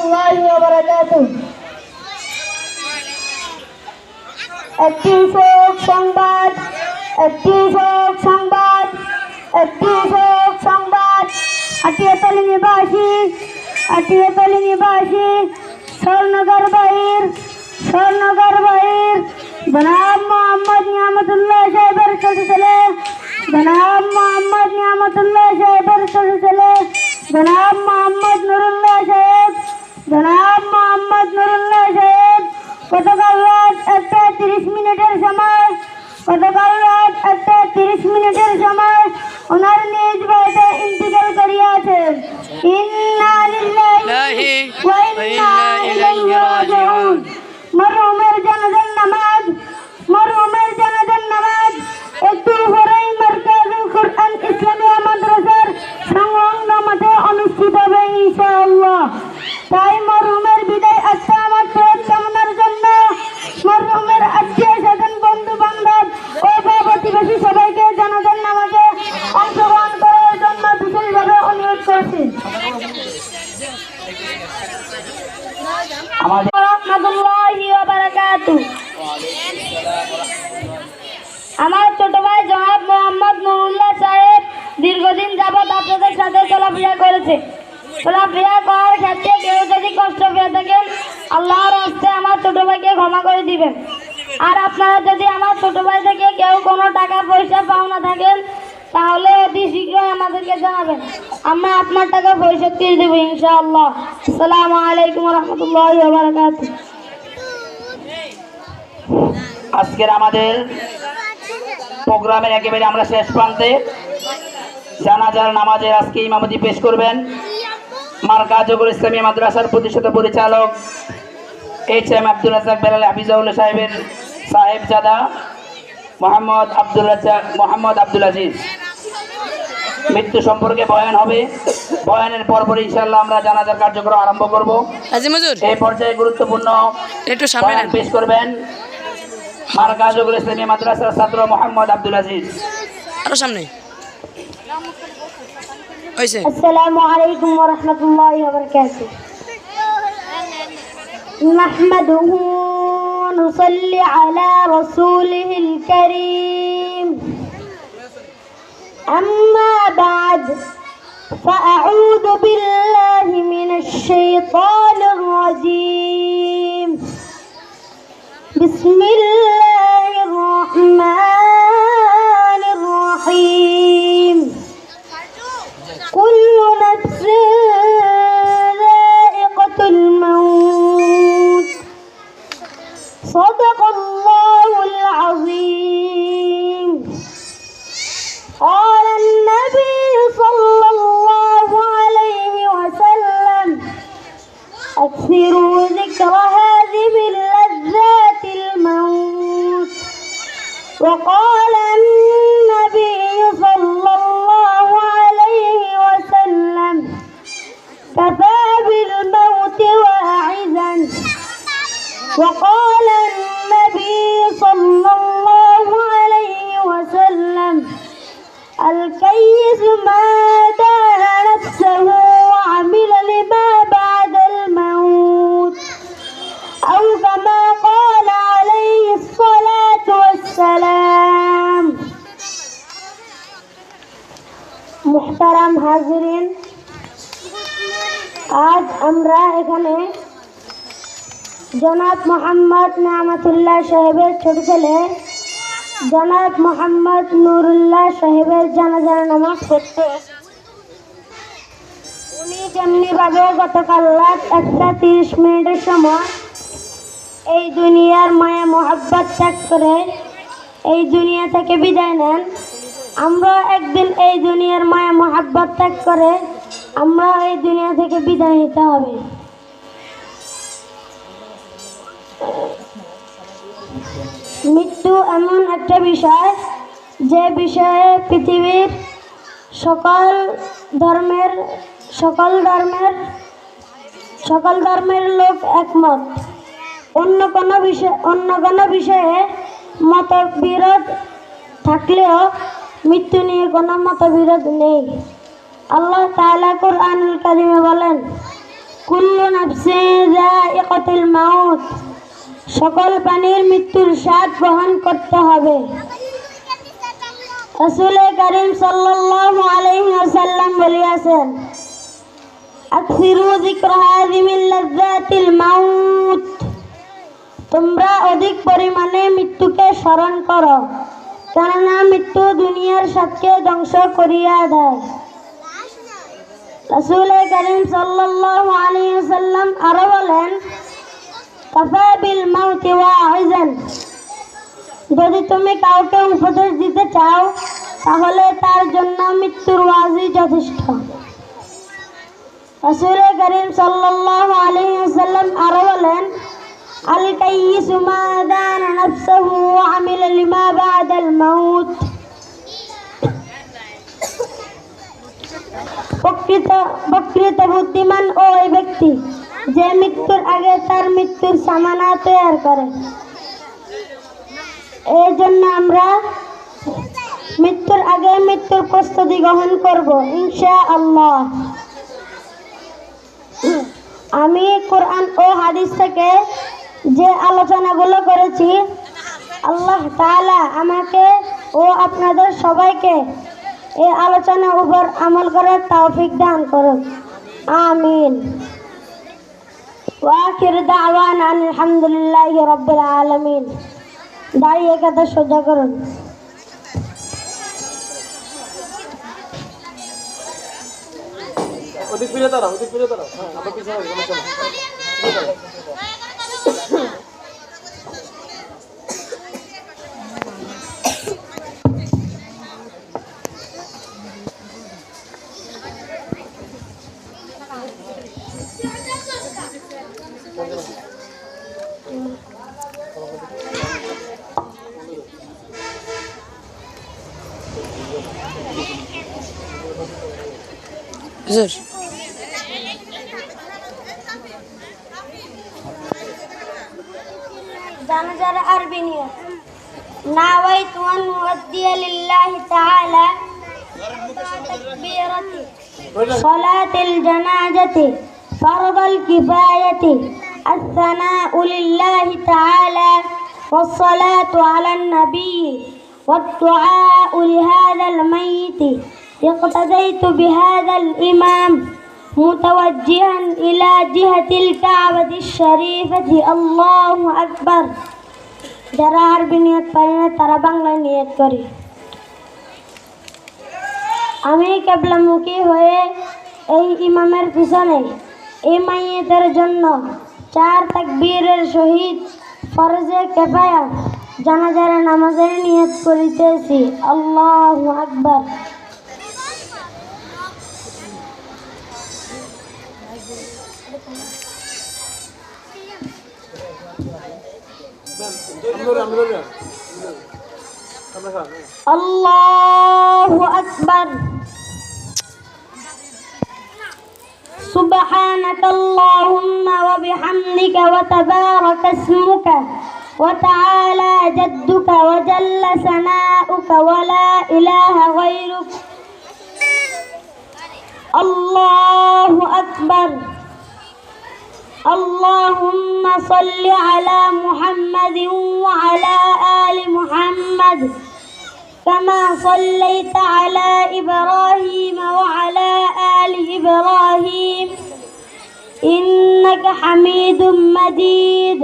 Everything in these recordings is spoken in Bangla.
রাহমাতুল্লাহি ওয়া বারাকাতুহু। একটি শোক সংবাদ, একটি শোক সংবাদ, একটি শোক সংবাদ। আটিয়াতলী নিবাসী স্বর্ণগর বাহির জনাব মোহাম্মদ নিয়ামতুল্লাহ সাহেবের ছোট ছেলে, জনাব মোহাম্মদ নিয়ামতুল্লাহ সাহেবের ছোট ছেলে, জনাব মোহাম্মদ নুরুল্লাহ সাহেব, জনাব মোহাম্মদ নুরুল্লাহ সাহেব গতকাল রাত 1:30 সময়, গতকাল রাত 1:30 সময় ওনার নিজ বাড়িতে ইন্তিকাল করিয়াছেন। ইন্না লিল্লাহি ওয়া ইন্না ইলাইহি রাজিউন। মরহুমের জানাজার নামাজ একটু পরেই মারকাজুল কুরআন ইসলামিয়া মাদ্রাসার সংলগ্ন মাঠে অনুষ্ঠিত হবে ইনশাআল্লাহ। তাই মরহুমের বিদায় আত্মা আমার কামনার জন্য মরহুমের আত্মীয় স্বজন, বন্ধু বান্ধব ও প্রতিবেশী সবাইকে জানাজার নামাজে অংশগ্রহণ করার জন্য বিশেষভাবে অনুরোধ করছি। আমার ছোট ভাই জনাব মোহাম্মদ নুরুল্লাহ সাহেব দীর্ঘদিন যাবৎ আপনাদের সাথে চলাফেরা করেছে। চলাফেরা করার ক্ষেত্রে কেউ যদি কষ্ট পেয়ে থাকেন, আল্লাহর হস্তে আমার ছোট ভাইকে ক্ষমা করে দিবেন। আর আপনারা যদি আমার ছোট ভাই থেকে কেউ কোনো টাকা পয়সা পাওনা থাকেন, তাহলে অতি শীঘ্রই আমাদেরকে জানাবেন, আমরা আপনার টাকা পরিশোধ করে দেবো ইনশাআল্লাহ। আসসালামু আলাইকুম ওয়া রাহমাতুল্লাহি ওয়া বারাকাতুহু। আজকের আমাদের প্রোগ্রামের একেবারে আমরা শেষ প্রান্তে। জানাজার নামাজের আজকে ইমামতি পেশ করবেন মারকাজুল ইসলামিয়া মাদ্রাসার প্রতিষ্ঠাতা পরিচালক HM আব্দুল রাজ্জাক বেলাল হাফিজাহুল্লাহ সাহেবের সাহেবজাদা মোহাম্মদ আব্দুল আজিজ। মৃত্যু সম্পর্কে বয়ান হবে। বয়ানের পরপর ইনশাআল্লাহ আমরা জানাজার কার্যক্রম আরম্ভ করব। এই পর্যায়ে গুরুত্বপূর্ণ একটু সামনে পেশ করবেন মারকাজুল ইসলামিয়া মাদ্রাসার ছাত্র মোহাম্মদ আব্দুল আজিজ। আরো সামনে। আসসালামু আলাইকুম ওয়া রাহমাতুল্লাহি ওয়া বারাকাতুহু। নাহমাদুহু ওয়া নুসাল্লি আলা রাসূলিহিল কারীম। আম্মা বা'দ فأعوذ بالله من الشيطان الرجيم. بسم الله الرحمن الرحيم. كل نفس ذائقة الموت. صدق الله العظيم. قال النبي صلى الله عليه وسلم: أكثروا ذكر هذه اللذات الموت. وقال النبي صلى الله عليه وسلم: كفى بالموت واعظا. وقال النبي صلى الله عليه وسلم: الكيس ما دان نفسه وعمل لما بعد الموت. أو كما قال عليه الصلاة والسلام. মুহতারাম হাজিরিন, আজ আমরা এখানে জনাব মোহাম্মদ নিয়ামতুল্লাহ সাহেবের ছোট ছেলে জনাব মোহাম্মদ নুরুল্লাহ সাহেবের জানাজার নামাজ পড়তে। উনি যেমনিভাবে গতকাল রাত 1:30 সময় এই দুনিয়ার মায়া মোহাব্বত ত্যাগ করে এই দুনিয়া থেকে বিদায় নেন, আমরা একদিন এই দুনিয়ার মায়া মোহাব্বত ত্যাগ করে আমরা এই দুনিয়া থেকে বিদায় নিতে হবে। মৃত্যু এমন একটা বিষয় যে বিষয়ে পৃথিবীর সকল ধর্মের লোক একমত। অন্য কোনো বিষয়ে মতবিরোধ থাকলেও মৃত্যু নিয়ে কোনো মতবিরোধ নেই। আল্লাহ তাআলা কুরআনুল কারীমে বলেন: কুল্লু নাফসিন যায়িকাতুল মাউত, সকল প্রাণীর মৃত্যুর স্বাদ গ্রহণ করতে হবে। রাসূল করিম সাল্লাল্লাহু আলাইহি ওয়াসাল্লাম বলিয়াছেন, আকসিরু যিকরা হাযিমিল লাযযাতিল মাউত, তোমরা অধিক পরিমাণে মৃত্যুকে স্মরণ করো, কেননা মৃত্যু দুনিয়ার স্বাদকে ধ্বংস করিয়া দেয়। রাসূল করিম সাল্লাল্লাহু আলাইহি ওয়াসাল্লাম আরো বলেন, কাফা বিল মাউতি ওয়াইজান, যদি তুমি কাউকে উপদেশ দিতে চাও তাহলে তার জন্য মৃত্যুর ওয়াজই যথেষ্ট। রাসূল করিম সাল্লাল্লাহু আলাইহি ওয়াসাল্লাম আরো বলেন, আল কাইয়িসু মা দানা নাফসুহু ওয়া আমিলা লিমা বা'দাল মাউত, প্রকৃত বুদ্ধিমান ওই ব্যক্তি যে মৃত্যুর আগে তার মৃত্যুর সামানা তৈরি করে। এই জন্য আমরা মৃত্যুর আগে মৃত্যুর প্রস্তুতি গ্রহণ করব ইনশাআল্লাহ। আমি কোরআন ও হাদিস থেকে যে আলোচনাগুলো করেছি, আল্লাহ তাআলা আমাকে ও আপনাদের সবাইকে এই আলোচনার উপর আমল করার তৌফিক দান করুন, আমিন। ওয়া আখির দাওয়ানা আলহামদুলিল্লাহি রাব্বিল আলামিন। দাঁড়িয়ে কথা সোজা করুন। ওদিক ফিরে দাঁড়াও, ওদিক ফিরে দাঁড়াও। হ্যাঁ, আমরা পিছনে আছি, সমস্যা নেই। ফিরে দাঁড়াও। Güzel. জানাজার আরবি নিয়ত। নাওয়াইতু আন উদ্দিয়া লিল্লাহি তাআলা তাকবীরাতি সালাতিল জানাজাতি ফারদাল কিফায়াতি আস-সানাউ লিল্লাহি তাআলা ওয়াস-সালাতু আলান নবী ওয়াদ-দুআউ লিহাযাল মাইয়িত। اقتديت بهذا الإمام متوجها إلى جهة الكعبة الشريفة الله أكبر। যারা আরবি নিয়ত পারি না তারা বাংলা নিয়ত করি। আমি কিবলামুখী হয়ে এই ইমামের পিছনে এই মাইয়িতের জন্য 4 তাকবীরের সহিত ফরজে কিফায়া জানাজার নামাজের নিয়ত করিতেছি। আল্লাহু আকবার। আল্লাহু আকবার। সুবহানাকাল্লাহুম্মা ওয়া বিহামদিকা ওয়া তাবারাকা ইসমুকা ওয়া তাআলা জাদ্দুকা ওয়া জাল্লা সানাউকা ওয়া লা ইলাহা গায়রুক। আল্লাহু আকবার। اللهم صل على محمد وعلى آل محمد كما صليت على إبراهيم وعلى آل إبراهيم إنك حميد مجيد.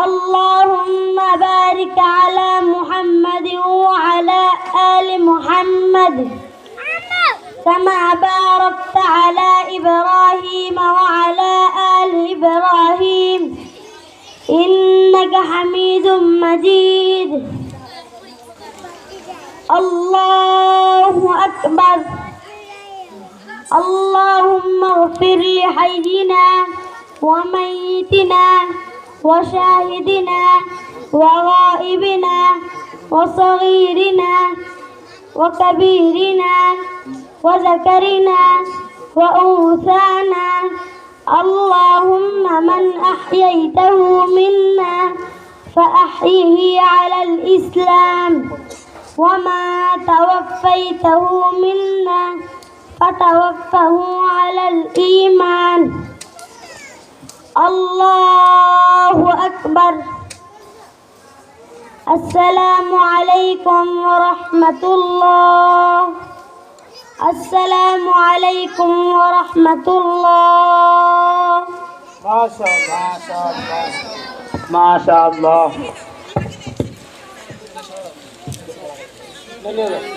اللهم بارك على محمد وعلى آل محمد كما باركت على إبراهيم وعلى آل إبراهيم إنك حميد مجيد. الله أكبر. اللهم اغفر لحينا وميتنا وشاهدنا وغائبنا وصغيرنا وكبيرنا وذكرنا وأنثانا. اللهم من أحييته منا فأحيه على الإسلام وما توفيته منا فتوفه على الإيمان. الله أكبر السلام عليكم ورحمة الله السلام عليكم ورحمة الله মাশাআল্লাহ। ধন্যবাদ।